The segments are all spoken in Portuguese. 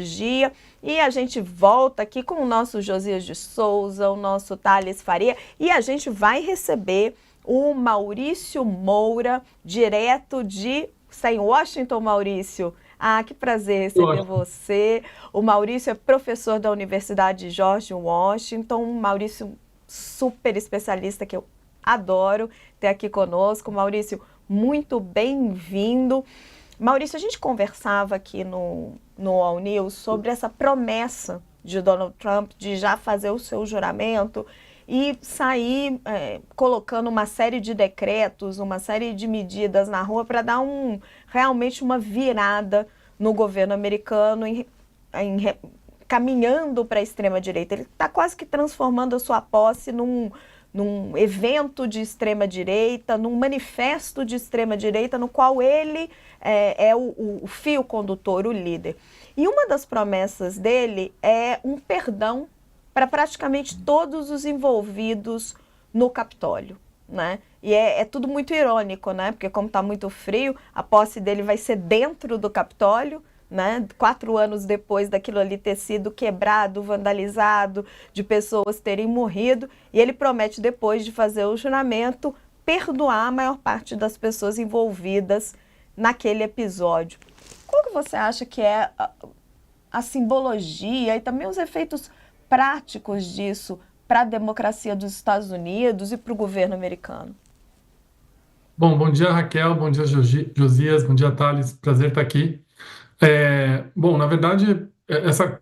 E a gente volta aqui com o nosso Josias de Souza, o nosso Thales Faria, e a gente vai receber o Maurício Moura, direto de... Está em Washington, Maurício? Ah, que prazer receber você. O Maurício é professor da Universidade George Washington, um Maurício super especialista que eu adoro ter aqui conosco. Maurício, muito bem-vindo. Maurício, a gente conversava aqui no All News sobre essa promessa de Donald Trump de já fazer o seu juramento e sair colocando uma série de decretos, uma série de medidas na rua para dar realmente uma virada no governo americano, caminhando para a extrema-direita. Ele está quase que transformando a sua posse num evento de extrema-direita, num manifesto de extrema-direita, no qual ele é o fio condutor, o líder. E uma das promessas dele é um perdão para praticamente todos os envolvidos no Capitólio, né? E é tudo muito irônico, né? Porque como está muito frio, a posse dele vai ser dentro do Capitólio, né? 4 anos depois daquilo ali ter sido quebrado, vandalizado, de pessoas terem morrido, e ele promete, depois de fazer o juramento, perdoar a maior parte das pessoas envolvidas naquele episódio. Qual que você acha que é a simbologia e também os efeitos práticos disso para a democracia dos Estados Unidos e para o governo americano? Bom dia, Raquel, bom dia, Josias, bom dia, Thales, prazer estar aqui. Bom, na verdade,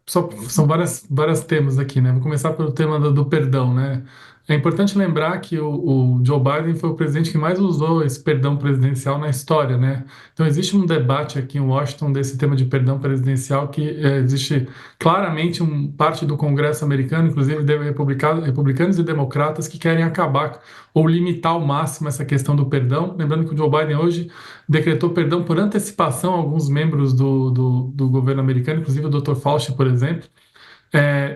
são várias temas aqui, né? Vou começar pelo tema do perdão, né? É importante lembrar que o Joe Biden foi o presidente que mais usou esse perdão presidencial na história, né? Então, existe um debate aqui em Washington desse tema de perdão presidencial que existe claramente parte do Congresso americano, inclusive de republicanos e democratas, que querem acabar ou limitar ao máximo essa questão do perdão. Lembrando que o Joe Biden hoje decretou perdão por antecipação a alguns membros do governo americano, inclusive o Dr. Fauci, por exemplo.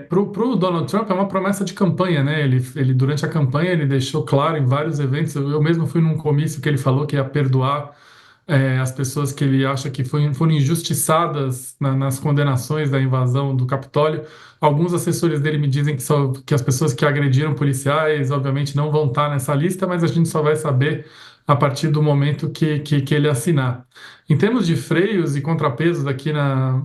Para o Donald Trump é uma promessa de campanha, né? Ele durante a campanha ele deixou claro em vários eventos. Eu mesmo fui num comício que ele falou que ia perdoar as pessoas que ele acha que foram injustiçadas nas condenações da invasão do Capitólio. Alguns assessores dele me dizem que as pessoas que agrediram policiais, obviamente, não vão estar nessa lista, mas a gente só vai saber a partir do momento que ele assinar. Em termos de freios e contrapesos aqui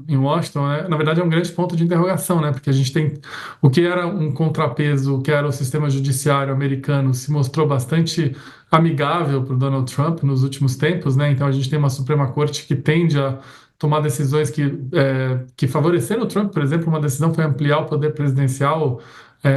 em Washington, na verdade é um grande ponto de interrogação, né? Porque a gente tem o que era um contrapeso, que era o sistema judiciário americano, se mostrou bastante amigável para o Donald Trump nos últimos tempos, né? Então a gente tem uma Suprema Corte que tende a tomar decisões que favoreceram o Trump. Por exemplo, uma decisão foi ampliar o poder presidencial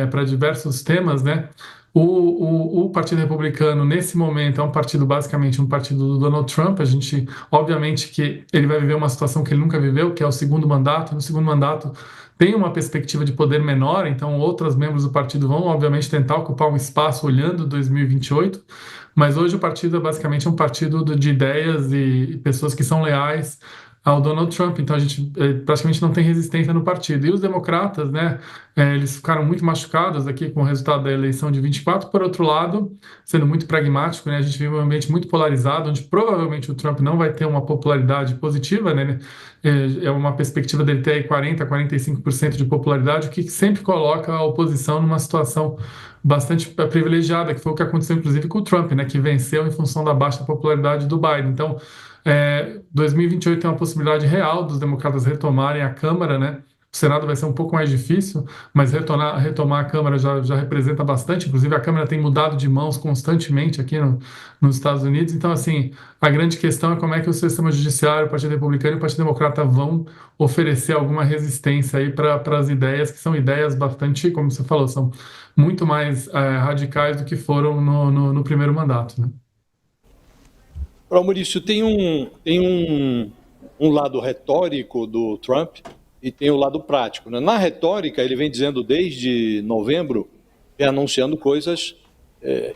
para diversos temas, né? O Partido Republicano, nesse momento, é um partido, basicamente, um partido do Donald Trump. A gente, obviamente, que ele vai viver uma situação que ele nunca viveu, que é o segundo mandato. No segundo mandato, tem uma perspectiva de poder menor, então outros membros do partido vão, obviamente, tentar ocupar um espaço olhando 2028, mas hoje o partido é basicamente um partido de ideias e pessoas que são leais ao Donald Trump, então a gente praticamente não tem resistência no partido. E os democratas, né, eles ficaram muito machucados aqui com o resultado da eleição de 24. Por outro lado, sendo muito pragmático, né, a gente vive um ambiente muito polarizado, onde provavelmente o Trump não vai ter uma popularidade positiva, né, é uma perspectiva dele ter aí 40, 45% de popularidade, o que sempre coloca a oposição numa situação bastante privilegiada, que foi o que aconteceu inclusive com o Trump, né, que venceu em função da baixa popularidade do Biden. Então, 2028 tem uma possibilidade real dos democratas retomarem a Câmara, né? O Senado vai ser um pouco mais difícil, mas retomar a Câmara já representa bastante. Inclusive, a Câmara tem mudado de mãos constantemente aqui nos Estados Unidos. Então, assim, a grande questão é como é que o sistema judiciário, o Partido Republicano e o Partido Democrata vão oferecer alguma resistência aí para as ideias, que são ideias bastante, como você falou, são muito mais radicais do que foram no primeiro mandato, né? Maurício, tem um lado retórico do Trump e tem o lado prático, né? Na retórica, ele vem dizendo desde novembro, vem anunciando coisas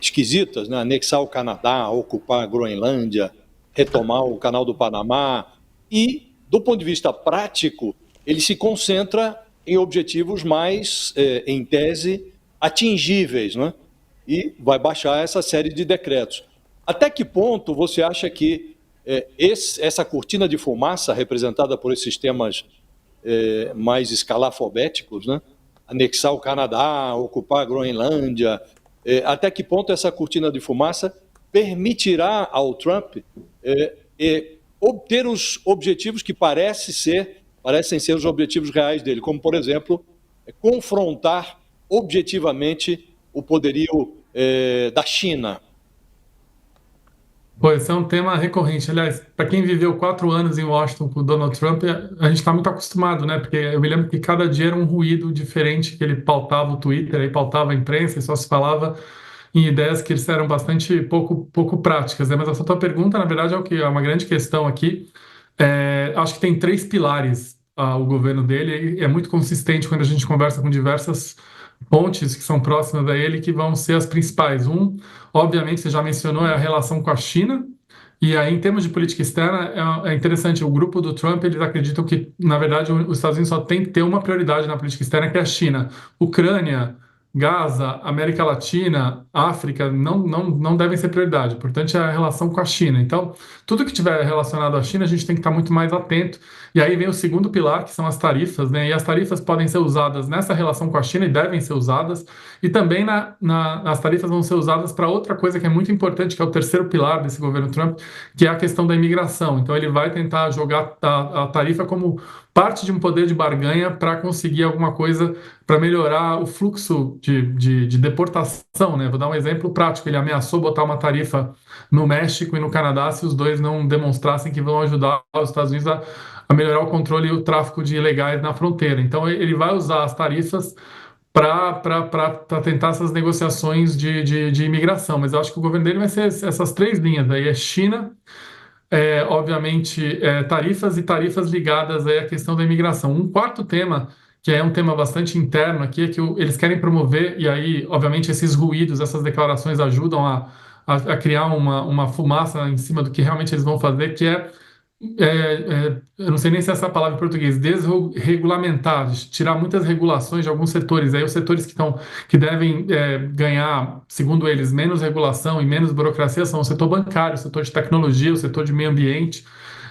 esquisitas, né? Anexar o Canadá, ocupar a Groenlândia, retomar o Canal do Panamá. E, do ponto de vista prático, ele se concentra em objetivos mais, em tese, atingíveis, né? E vai baixar essa série de decretos. Até que ponto você acha que essa cortina de fumaça representada por esses temas mais escalafobéticos, né? Anexar o Canadá, ocupar a Groenlândia. Até que ponto essa cortina de fumaça permitirá ao Trump obter os objetivos que parecem ser os objetivos reais dele, como, por exemplo, confrontar objetivamente o poderio da China. Pô, esse é um tema recorrente. Aliás, para quem viveu 4 anos em Washington com o Donald Trump, a gente está muito acostumado, né? Porque eu me lembro que cada dia era um ruído diferente que ele pautava o Twitter, aí pautava a imprensa e só se falava em ideias que eram bastante pouco práticas, né? Mas essa tua pergunta, na verdade, é o que é uma grande questão aqui. Acho que tem 3 pilares o governo dele, e é muito consistente quando a gente conversa com diversas pontes que são próximas a ele, que vão ser as principais. Obviamente, você já mencionou, é a relação com a China. E aí, em termos de política externa, é interessante. O grupo do Trump, eles acreditam que, na verdade, os Estados Unidos só tem que ter uma prioridade na política externa, que é a China. Ucrânia, Gaza, América Latina, África, não devem ser prioridade. O importante é a relação com a China. Então, tudo que tiver relacionado à China, a gente tem que estar muito mais atento. E aí vem o segundo pilar, que são as tarifas, né? E as tarifas podem ser usadas nessa relação com a China e devem ser usadas. E também as tarifas vão ser usadas para outra coisa que é muito importante, que é o terceiro pilar desse governo Trump, que é a questão da imigração. Então, ele vai tentar jogar a tarifa como parte de um poder de barganha para conseguir alguma coisa para melhorar o fluxo de deportação, né? Vou dar um exemplo prático. Ele ameaçou botar uma tarifa no México e no Canadá se os dois não demonstrassem que vão ajudar os Estados Unidos a melhorar o controle e o tráfico de ilegais na fronteira. Então, ele vai usar as tarifas para tentar essas negociações de imigração. Mas eu acho que o governo dele vai ser essas 3 linhas. Aí é China, obviamente, tarifas e tarifas ligadas aí à questão da imigração. Um quarto tema, que é um tema bastante interno aqui, é que eles querem promover, e aí, obviamente, esses ruídos, essas declarações ajudam a criar uma fumaça em cima do que realmente eles vão fazer, que eu não sei nem se é essa palavra em português, desregulamentar, tirar muitas regulações de alguns setores. Aí os setores que devem ganhar, segundo eles, menos regulação e menos burocracia são o setor bancário, o setor de tecnologia, o setor de meio ambiente,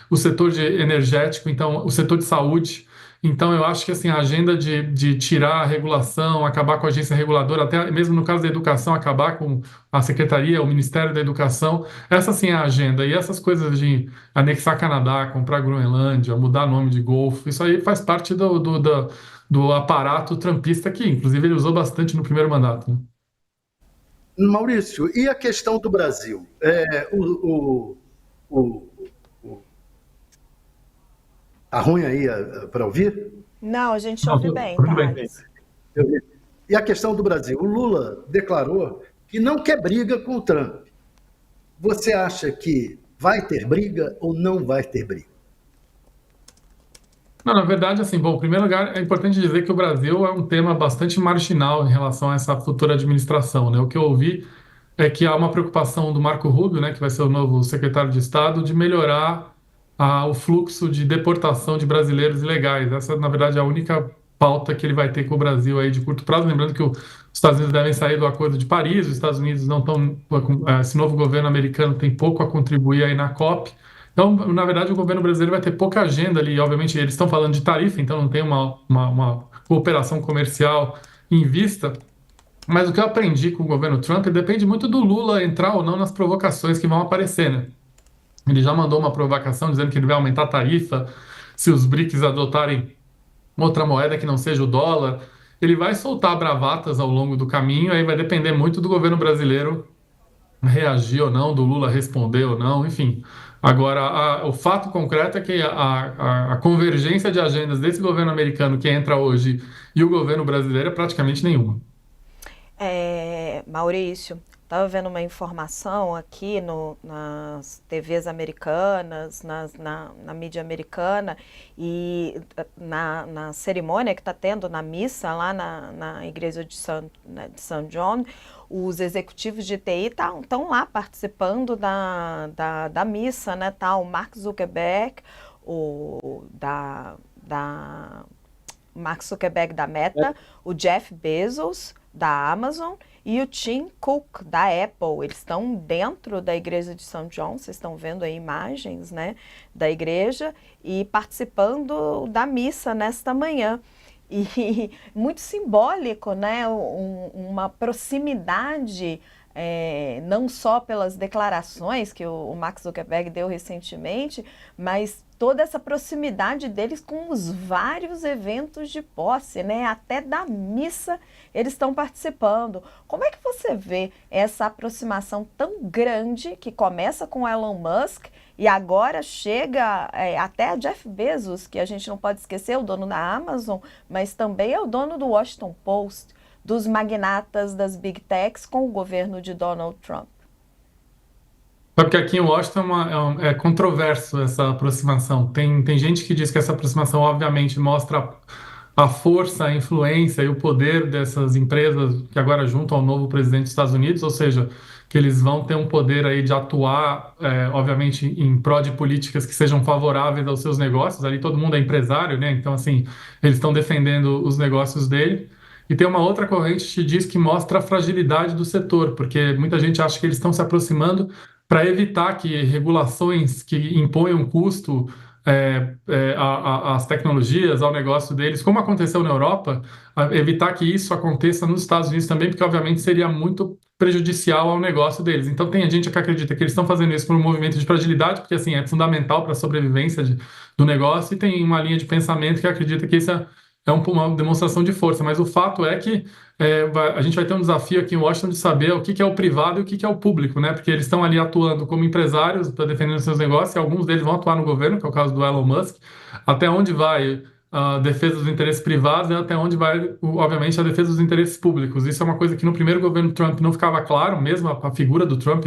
o setor de energético, então o setor de saúde. Então eu acho que assim, a agenda de tirar a regulação, acabar com a agência reguladora, até mesmo no caso da educação, acabar com a Secretaria, o Ministério da Educação, essa sim é a agenda. E essas coisas de anexar Canadá, comprar Groenlândia, mudar nome de Golfo, isso aí faz parte do aparato trumpista que, inclusive, ele usou bastante no primeiro mandato, né? Maurício, e a questão do Brasil? Tá ruim aí para ouvir? Não, a gente ouve bem, Tudo bem. Thales. E a questão do Brasil? O Lula declarou que não quer briga com o Trump. Você acha que vai ter briga ou não vai ter briga? Não, na verdade, assim, bom, em primeiro lugar, é importante dizer que o Brasil é um tema bastante marginal em relação a essa futura administração, né? O que eu ouvi é que há uma preocupação do Marco Rubio, né, que vai ser o novo secretário de Estado, de melhorar o fluxo de deportação de brasileiros ilegais. Essa, na verdade, é a única pauta que ele vai ter com o Brasil aí de curto prazo. Lembrando que os Estados Unidos devem sair do Acordo de Paris, os Estados Unidos não estão, esse novo governo americano tem pouco a contribuir aí na COP. Então, na verdade, o governo brasileiro vai ter pouca agenda ali. Obviamente, eles estão falando de tarifa, então não tem uma cooperação comercial em vista. Mas o que eu aprendi com o governo Trump depende muito do Lula entrar ou não nas provocações que vão aparecer, né? Ele já mandou uma provocação dizendo que ele vai aumentar a tarifa se os BRICS adotarem outra moeda que não seja o dólar. Ele vai soltar bravatas ao longo do caminho, aí vai depender muito do governo brasileiro reagir ou não, do Lula responder ou não, enfim. Agora, o fato concreto é que a convergência de agendas desse governo americano que entra hoje e o governo brasileiro é praticamente nenhuma. Maurício, estava vendo uma informação aqui nas TVs americanas, na mídia americana, e na cerimônia que está tendo, na missa lá na igreja de São John, os executivos de TI estão lá participando da missa, né? Tá o Mark Zuckerberg, Mark Zuckerberg da Meta, o Jeff Bezos da Amazon e o Tim Cook, da Apple. Eles estão dentro da igreja de São João, vocês estão vendo aí imagens, né, da igreja, e participando da missa nesta manhã. E muito simbólico, né, uma proximidade, não só pelas declarações que o Mark Zuckerberg deu recentemente, mas toda essa proximidade deles com os vários eventos de posse, né? Até da missa eles estão participando. Como é que você vê essa aproximação tão grande que começa com Elon Musk e agora chega até a Jeff Bezos, que a gente não pode esquecer, o dono da Amazon, mas também é o dono do Washington Post, dos magnatas das Big Techs com o governo de Donald Trump? Sabe que aqui em Washington é controverso essa aproximação. Tem gente que diz que essa aproximação, obviamente, mostra a força, a influência e o poder dessas empresas que agora juntam ao novo presidente dos Estados Unidos, ou seja, que eles vão ter um poder aí de atuar, obviamente, em prol de políticas que sejam favoráveis aos seus negócios. Ali todo mundo é empresário, né? Então, assim, eles estão defendendo os negócios dele. E tem uma outra corrente que diz que mostra a fragilidade do setor, porque muita gente acha que eles estão se aproximando para evitar que regulações que imponham custo às tecnologias, ao negócio deles, como aconteceu na Europa, evitar que isso aconteça nos Estados Unidos também, porque obviamente seria muito prejudicial ao negócio deles. Então tem gente que acredita que eles estão fazendo isso por um movimento de fragilidade, porque assim é fundamental para a sobrevivência do negócio, e tem uma linha de pensamento que acredita que isso é uma demonstração de força, mas o fato é que a gente vai ter um desafio aqui em Washington de saber o que é o privado e o que é o público, né? Porque eles estão ali atuando como empresários, defendendo seus negócios, e alguns deles vão atuar no governo, que é o caso do Elon Musk. Até onde vai a defesa dos interesses privados e até onde vai, obviamente, a defesa dos interesses públicos. Isso é uma coisa que no primeiro governo Trump não ficava claro, mesmo a figura do Trump,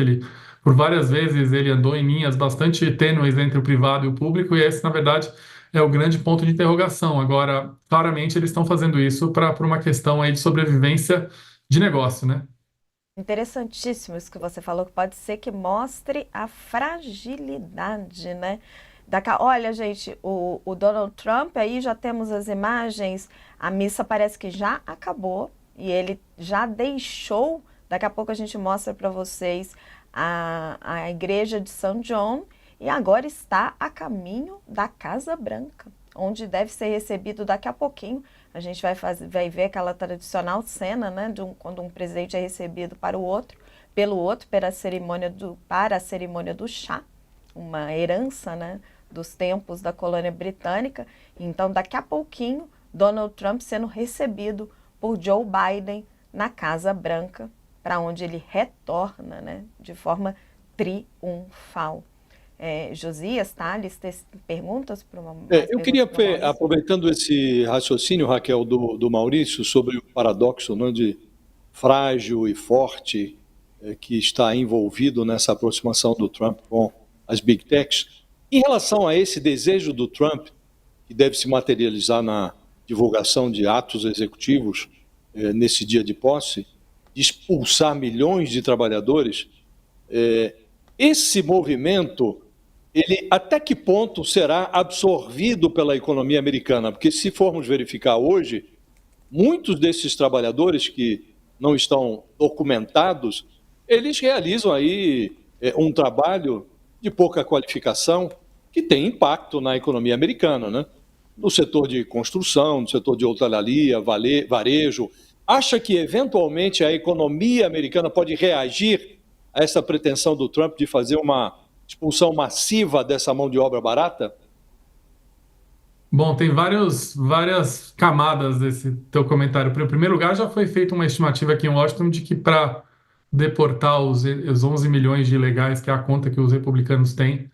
por várias vezes ele andou em linhas bastante tênues entre o privado e o público, e esse, na verdade, é o grande ponto de interrogação. Agora, claramente, eles estão fazendo isso por uma questão aí de sobrevivência de negócio, né? Interessantíssimo isso que você falou, que pode ser que mostre a fragilidade, né? Olha, gente, o Donald Trump, aí já temos as imagens, a missa parece que já acabou e ele já deixou, daqui a pouco a gente mostra para vocês a igreja de São John, e agora está a caminho da Casa Branca, onde deve ser recebido daqui a pouquinho. A gente vai ver aquela tradicional cena, né, quando um presidente é recebido pelo outro, para a cerimônia do chá, uma herança, né, dos tempos da colônia britânica. Então, daqui a pouquinho, Donald Trump sendo recebido por Joe Biden na Casa Branca, para onde ele retorna, né, de forma triunfal. Josias, Thales, tem perguntas para uma... Eu queria, aproveitando esse raciocínio, Raquel, do Maurício, sobre o paradoxo, né, de frágil e forte que está envolvido nessa aproximação do Trump com as Big Techs, em relação a esse desejo do Trump, que deve se materializar na divulgação de atos executivos nesse dia de posse, de expulsar milhões de trabalhadores, esse movimento, ele até que ponto será absorvido pela economia americana? Porque se formos verificar hoje, muitos desses trabalhadores que não estão documentados, eles realizam aí um trabalho de pouca qualificação que tem impacto na economia americana, né? No setor de construção, no setor de hotelaria, varejo. Acha que, eventualmente, a economia americana pode reagir a essa pretensão do Trump de fazer uma expulsão massiva dessa mão de obra barata? Bom, tem várias camadas desse teu comentário. Em primeiro lugar, já foi feita uma estimativa aqui em Washington de que para deportar os 11 milhões de ilegais, que é a conta que os republicanos têm,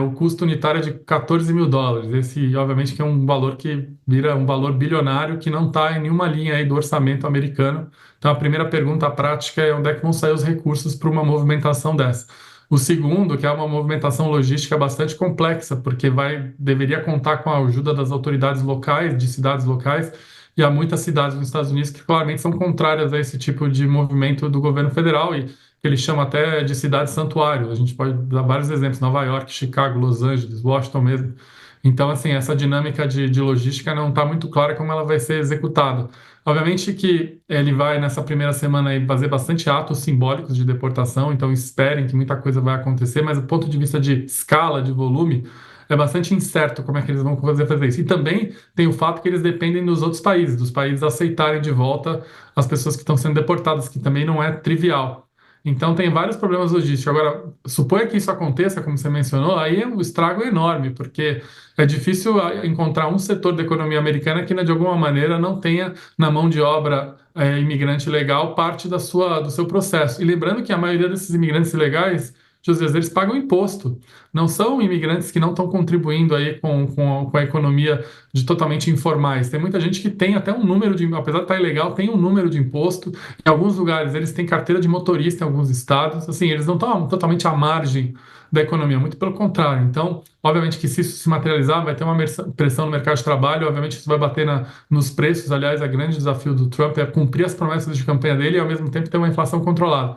o custo unitário é de 14 mil dólares. Esse, obviamente, que é um valor que vira um valor bilionário que não está em nenhuma linha aí do orçamento americano. Então, a primeira pergunta prática é onde é que vão sair os recursos para uma movimentação dessa. O segundo, que é uma movimentação logística bastante complexa, porque deveria contar com a ajuda das autoridades locais, de cidades locais, e há muitas cidades nos Estados Unidos que claramente são contrárias a esse tipo de movimento do governo federal, e que eles chamam até de cidade santuário. A gente pode dar vários exemplos: Nova York, Chicago, Los Angeles, Washington mesmo. Então, assim, essa dinâmica de logística não está muito clara como ela vai ser executada. Obviamente que ele vai, nessa primeira semana, aí, fazer bastante atos simbólicos de deportação, então esperem que muita coisa vai acontecer, mas do ponto de vista de escala, de volume, é bastante incerto como é que eles vão fazer isso. E também tem o fato que eles dependem dos outros países, dos países aceitarem de volta as pessoas que estão sendo deportadas, que também não é trivial. Então tem vários problemas logísticos. Agora, suponha que isso aconteça, como você mencionou, aí o estrago é enorme, porque é difícil encontrar um setor da economia americana que, né, de alguma maneira, não tenha na mão de obra imigrante legal parte do seu processo. E lembrando que a maioria desses imigrantes ilegais, às vezes, eles pagam imposto. Não são imigrantes que não estão contribuindo aí com a economia de totalmente informais. Tem muita gente que tem até um número de, apesar de estar ilegal, tem um número de imposto. Em alguns lugares, eles têm carteira de motorista em alguns estados. Assim, eles não estão totalmente à margem da economia, muito pelo contrário. Então, obviamente que se isso se materializar, vai ter uma pressão no mercado de trabalho, obviamente isso vai bater nos preços. Aliás, o grande desafio do Trump é cumprir as promessas de campanha dele e, ao mesmo tempo, ter uma inflação controlada.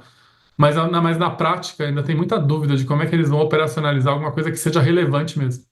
Mas na prática ainda tem muita dúvida de como é que eles vão operacionalizar alguma coisa que seja relevante mesmo.